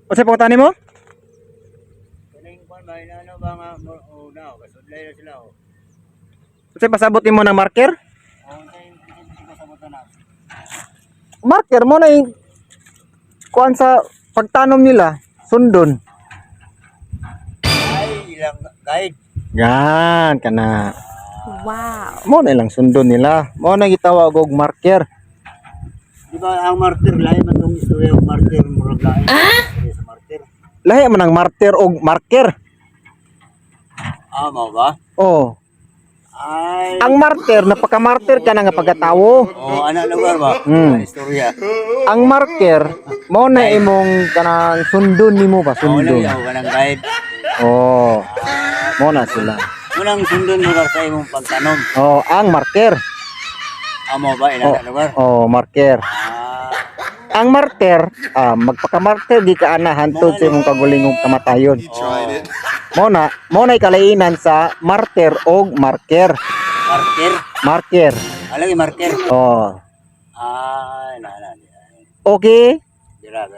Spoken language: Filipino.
Unsa pangutani mo? Kaning kwan ba ano ba nga una kasudlay na sila oh. Unsa pasabot nimo ng marker? Oh, sa sabutan na. Marker mo na yung kuan sa pagtanom nila, sundon. Ay, ilang guide. Yan kana. Wow. Mo na lang sundon nila. Mo na gitawag og marker. Di ba ang martir lahi man tong istorya og martir murag lahi. Sa martir. Lahi man ang martir og marker. Ah, mao ba? Oh, Ay. ang martir napaka-martir ka na nga pagkatawo. Oh, ana lugar ba? Istorya. Ang marker mo na imong kanang sundon nimo ba Oh, lang sundon. yaw kanang guide. Oh. Mo na sila. Unang sundon lugar sa imong pagtanom. Oh, ang marker. Amo ba ina lugar? Oh, marker. Ah, Ang marker, magpaka-marker di ka ana hantod sa imong kagulingong kamatayon. Mo na kalainan sa martir og marker. martir. Marker. Alagi martir. Oh. Ah, na. Okay. Dira.